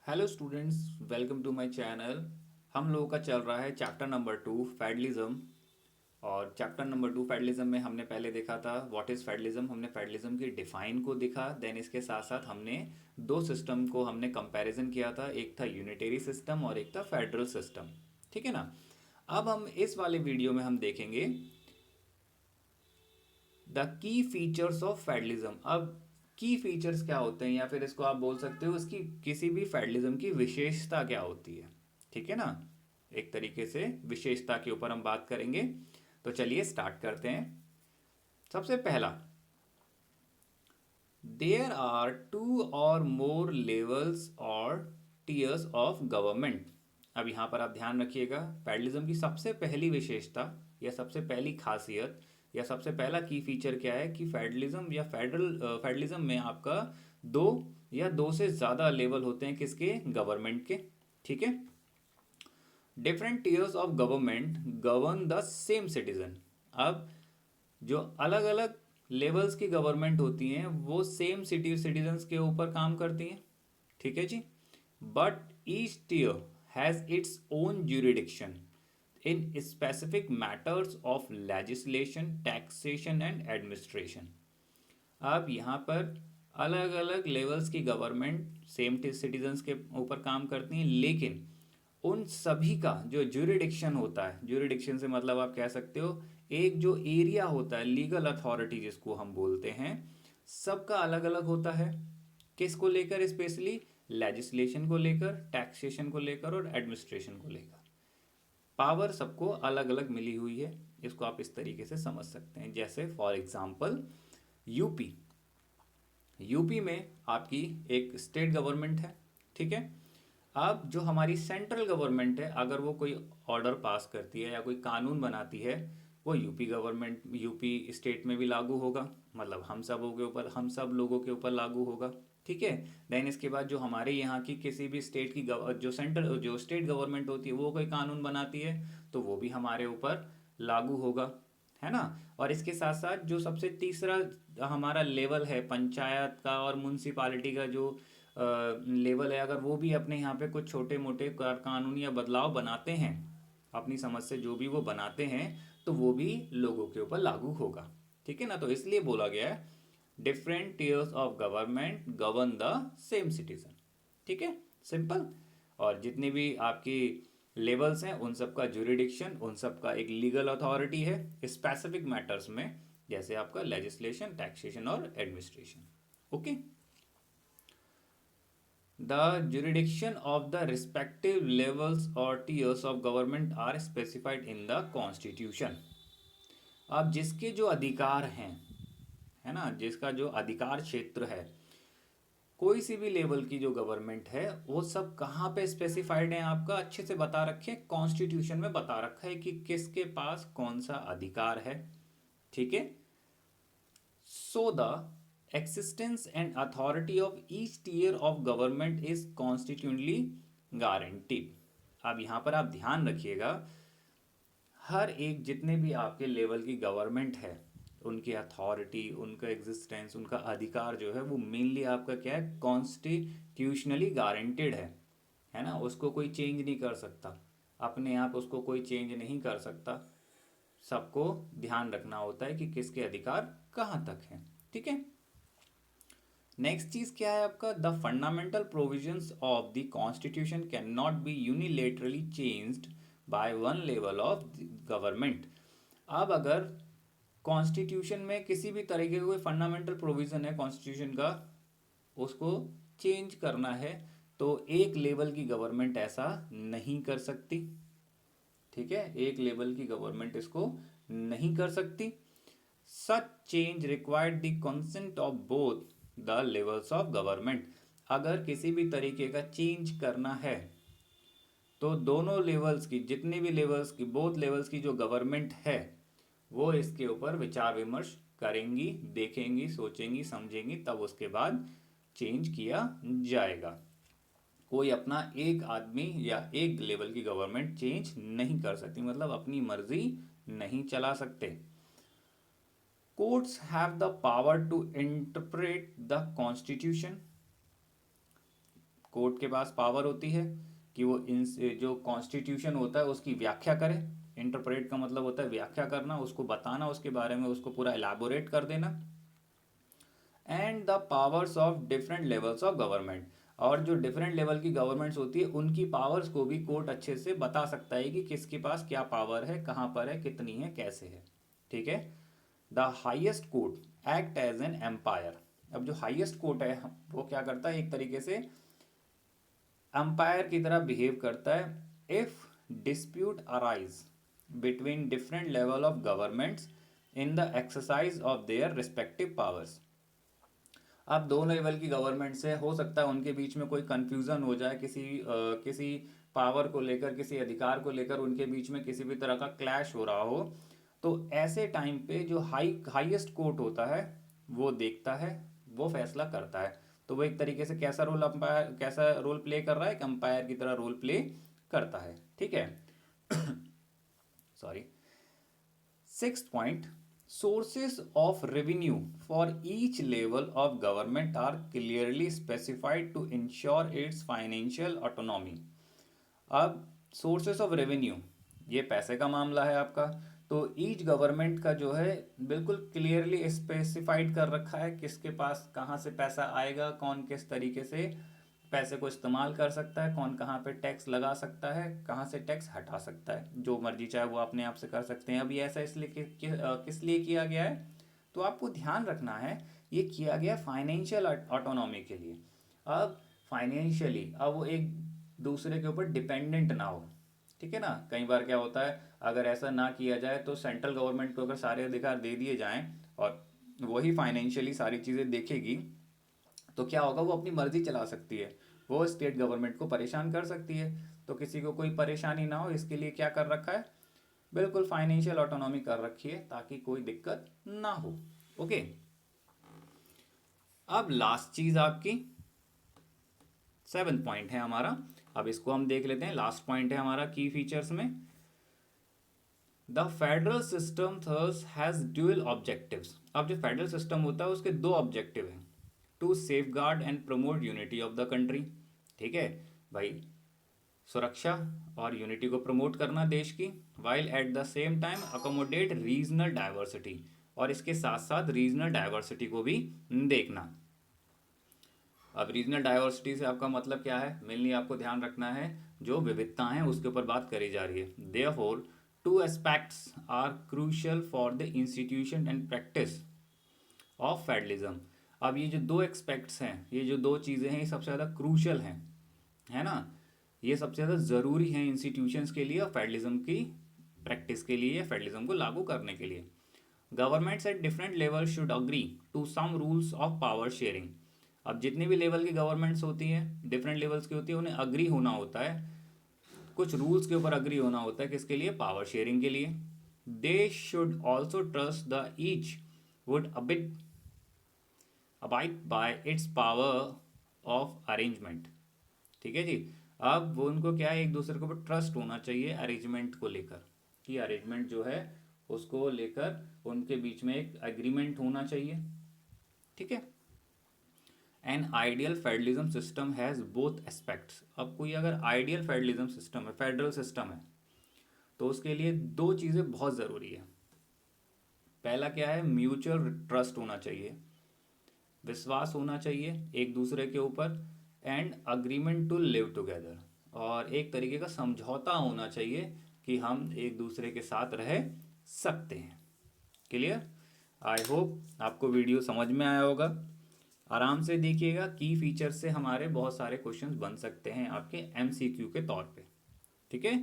Hello students, welcome to my channel. हम लोगों का चल रहा है चैप्टर नंबर 2 फेडरलिज्म। और चैप्टर नंबर 2 फेडरलिज्म में हमने पहले देखा था व्हाट इज़ फेडरलिज्म। हमने फेडरलिज्म की डिफाइन को देखा। देन इसके साथ साथ हमने दो सिस्टम को हमने कंपैरिजन किया था, एक था यूनिटरी सिस्टम और एक था फेडरल सिस्टम। ठीक है ना। अब हम इस वाले वीडियो में हम देखेंगे the key features of federalism. अब की फीचर्स क्या होते हैं, या फिर इसको आप बोल सकते हो इसकी किसी भी फेडरलिज्म की विशेषता क्या होती है। ठीक है ना। एक तरीके से विशेषता के ऊपर हम बात करेंगे। तो चलिए स्टार्ट करते हैं। सबसे पहला, देयर आर टू और मोर लेवल्स और टीयर्स ऑफ गवर्नमेंट। अब यहाँ पर आप ध्यान रखिएगा, फेडरलिज्म की सबसे पहली विशेषता या सबसे पहली खासियत या सबसे पहला की फीचर क्या है कि फेडरलिज्म या फेडरलिज्म में आपका दो या दो से ज़्यादा लेवल होते हैं, किसके? गवर्नमेंट के। ठीक है। Different tears of government govern the same citizen. अब जो अलग अलग लेवल्स की गवर्नमेंट होती हैं वो सेम सिटीजन्स के ऊपर काम करती हैं। ठीक है जी। But each tier has its own jurisdiction in specific matters of legislation, taxation and administration. अब यहाँ पर अलग अलग लेवल्स की गवर्नमेंट सेम सिटीजन्स के ऊपर काम करती हैं, लेकिन उन सभी का जो ज्यूरिडिक्शन होता है, ज्यूरिडिक्शन से मतलब आप कह सकते हो एक जो एरिया होता है, लीगल अथॉरिटी जिसको हम बोलते हैं, सबका अलग अलग होता है। किसको लेकर? स्पेशली लेजिस्लेशन को लेकर, टैक्सेशन को लेकर और एडमिनिस्ट्रेशन को लेकर। पावर सबको अलग अलग मिली हुई है। इसको आप इस तरीके से समझ सकते हैं। जैसे फॉर एग्जांपल यूपी। यूपी में आपकी एक स्टेट गवर्नमेंट है। ठीक है। अब जो हमारी सेंट्रल गवर्नमेंट है, अगर वो कोई ऑर्डर पास करती है या कोई कानून बनाती है, वो यूपी गवर्नमेंट यूपी स्टेट में भी लागू होगा। मतलब हम सब लोगों के ऊपर लागू होगा। ठीक है। देन इसके बाद जो हमारे यहाँ की किसी भी स्टेट की जो स्टेट गवर्नमेंट होती है वो कोई कानून बनाती है तो वो भी हमारे ऊपर लागू होगा। है ना। और इसके साथ साथ जो सबसे तीसरा हमारा लेवल है पंचायत का और म्यूनसिपालिटी का, जो लेवल है, अगर वो भी अपने यहाँ पे कुछ छोटे मोटे कानून या बदलाव बनाते हैं, अपनी समझ से जो भी वो बनाते हैं, तो वो भी लोगों के ऊपर लागू होगा। ठीक है ना। तो इसलिए बोला गया है different tears of government govern the same citizen. ठीक है। सिंपल। और जितनी भी आपकी लेवल्स हैं उन सब का जुरिडिक्शन, उन सब का एक लीगल अथॉरिटी है स्पेसिफिक मैटर्स में, जैसे आपका लेजिस्लेशन, टैक्सेशन और administration. Okay. The jurisdiction of the respective levels or tiers of government are specified in the constitution. अब जिसके जो अधिकार हैं, है ना, जिसका जो अधिकार क्षेत्र है, कोई सी भी लेवल की जो गवर्नमेंट है वो सब कहाँ पे स्पेसिफाइड है, आपका अच्छे से बता रखे, कॉन्स्टिट्यूशन में बता रखा है कि किसके पास कौन सा अधिकार है। ठीक है। So the existence and authority of each tier of government is constitutionally guaranteed. अब यहाँ पर आप ध्यान रखिएगा, हर एक जितने भी आपके लेवल की गवर्नमेंट है उनकी अथॉरिटी, उनका एग्जिस्टेंस, उनका अधिकार जो है वो मेनली आपका क्या है, कॉन्स्टिट्यूशनली गारंटेड है ना। उसको कोई चेंज नहीं कर सकता, अपने आप उसको कोई चेंज नहीं कर सकता। सबको ध्यान रखना होता है कि किसके अधिकार कहाँ तक हैं। ठीक है। नेक्स्ट चीज क्या है आपका, the fundamental provisions of the constitution can not be unilaterally changed by one level of government. अब अगर कॉन्स्टिट्यूशन में किसी भी तरीके का कोई फंडामेंटल प्रोविजन है कॉन्स्टिट्यूशन का, उसको चेंज करना है तो एक लेवल की गवर्नमेंट ऐसा नहीं कर सकती। ठीक है। एक लेवल की गवर्नमेंट इसको नहीं कर सकती। Such change required the consent of both the levels of government. अगर किसी भी तरीके का चेंज करना है तो दोनों लेवल्स की, जितने भी लेवल्स की, बोथ लेवल्स की जो गवर्नमेंट है वो इसके ऊपर विचार विमर्श करेंगी, देखेंगी, सोचेंगी, समझेंगी, तब उसके बाद चेंज किया जाएगा। कोई अपना एक आदमी या एक लेवल की गवर्नमेंट चेंज नहीं कर सकती, मतलब अपनी मर्जी नहीं चला सकते। Courts have the power to interpret the constitution. Court के पास पावर होती है कि वो इन जो कॉन्स्टिट्यूशन होता है उसकी व्याख्या करे। इंटरप्रेट का मतलब होता है व्याख्या करना, उसको बताना, उसके बारे में उसको पूरा एलैबोरेट कर देना। And the powers of different levels of government, और जो डिफरेंट लेवल की गवर्नमेंट्स होती है उनकी पावर्स को भी कोर्ट अच्छे से बता सकता है कि किसके पास क्या पावर है, कहाँ पर है, कितनी है, कैसे है। ठीक है। The highest court act as an umpire. अब जो हाइएस्ट कोर्ट है वो क्या करता है, एक तरीके से एम्पायर की तरह बिहेव करता है। If dispute arise between different level of governments in the exercise of their respective powers. अब दो लेवल की गवर्नमेंट से हो सकता है उनके बीच में कोई कंफ्यूजन हो जाए, किसी पावर को लेकर, किसी अधिकार को लेकर उनके बीच में किसी भी तरह का क्लैश हो रहा हो, तो ऐसे टाइम पे जो हाईएस्ट कोर्ट होता है वो देखता है, वो फैसला करता है। तो वो एक तरीके से कैसा रोल प्ले कर रहा है, एक अंपायर की तरह रोल प्ले करता है। ठीक है। Sorry. Sixth point, sources of revenue for each level of government are clearly specified to ensure its financial autonomy। अब सोर्सेस ऑफ रेवेन्यू, ये पैसे का मामला है आपका, तो ईच गवर्नमेंट का जो है बिल्कुल क्लियरली स्पेसिफाइड कर रखा है किसके पास कहाँ से पैसा आएगा, कौन किस तरीके से पैसे को इस्तेमाल कर सकता है, कौन कहाँ पे टैक्स लगा सकता है, कहाँ से टैक्स हटा सकता है। जो मर्जी चाहे वो अपने आप से कर सकते हैं। अभी ऐसा इसलिए किस लिए किया गया है, तो आपको ध्यान रखना है ये किया गया फाइनेंशियल ऑटोनॉमी के लिए। अब फाइनेंशियली अब वो एक दूसरे के ऊपर डिपेंडेंट ना हो। ठीक है ना। कई बार क्या होता है, अगर ऐसा ना किया जाए तो सेंट्रल गवर्नमेंट को अगर सारे अधिकार दे दिए जाएं और वही फाइनेंशियली सारी चीज़ें देखेगी, तो क्या होगा, वो अपनी मर्जी चला सकती है, वो स्टेट गवर्नमेंट को परेशान कर सकती है। तो किसी को कोई परेशानी ना हो इसके लिए क्या कर रखा है, बिल्कुल फाइनेंशियल ऑटोनॉमी कर रखी है ताकि कोई दिक्कत ना हो। ओके। अब लास्ट चीज आपकी 7th पॉइंट है हमारा, अब इसको हम देख लेते हैं। लास्ट पॉइंट है हमारा की फीचर्स में, the federal system thus has dual objectives. अब जो फेडरल सिस्टम होता है उसके दो ऑब्जेक्टिव हैं, to safeguard and promote unity of the country. ठीक है भाई, सुरक्षा और यूनिटी को प्रमोट करना देश की, while at the same time accommodate regional diversity, और इसके साथ साथ रीजनल डाइवर्सिटी को भी देखना। अब रीजनल डाइवर्सिटी से आपका मतलब क्या है, मेनली आपको ध्यान रखना है जो विविधता है उसके ऊपर बात करी जा रही है। Therefore two aspects are crucial for the institution and practice of federalism. अब ये जो दो एक्सपेक्ट्स हैं, ये जो दो चीज़ें हैं, ये सबसे ज़्यादा क्रूशियल हैं, है ना, ये सबसे ज़्यादा ज़रूरी है इंस्टीट्यूशंस के लिए और फेडरलिज्म की प्रैक्टिस के लिए, फेडरलिज्म को लागू करने के लिए। Governments at different level should agree to some rules of power sharing. अब जितनी भी लेवल की गवर्नमेंट्स होती हैं, डिफरेंट लेवल्स की होती है, उन्हें अग्री होना होता है, कुछ रूल्स के ऊपर अग्री होना होता है, किसके लिए, पावर शेयरिंग के लिए। They should also trust the each would abide by it's power of arrangement. ठीक है जी। अब वो उनको क्या है, एक दूसरे के ऊपर ट्रस्ट होना चाहिए अरेंजमेंट को लेकर, कि अरेंजमेंट जो है उसको लेकर उनके बीच में एक एग्रीमेंट होना चाहिए। ठीक है। An ideal federalism system has both aspects. अब कोई अगर आइडियल फेडरलिज्म सिस्टम है, फेडरल सिस्टम है, तो उसके लिए दो चीज़ें बहुत ज़रूरी है। पहला क्या है, म्यूचुअल ट्रस्ट होना चाहिए, विश्वास होना चाहिए एक दूसरे के ऊपर, and agreement to live together, और एक तरीके का समझौता होना चाहिए कि हम एक दूसरे के साथ रह सकते हैं। क्लियर। आई होप आपको वीडियो समझ में आया होगा। आराम से देखिएगा, की फीचर से हमारे बहुत सारे क्वेश्चंस बन सकते हैं आपके एमसीक्यू के तौर पे। ठीक है,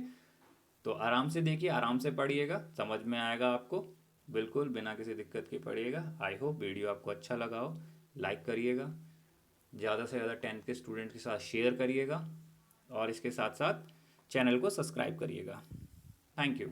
तो आराम से देखिए, आराम से पढ़िएगा, समझ में आएगा आपको, बिल्कुल बिना किसी दिक्कत के पढ़िएगा। आई होप वीडियो आपको अच्छा लगा हो। लाइक करिएगा, ज़्यादा से ज़्यादा 10th के स्टूडेंट के साथ शेयर करिएगा, और इसके साथ साथ चैनल को सब्सक्राइब करिएगा। Thank you.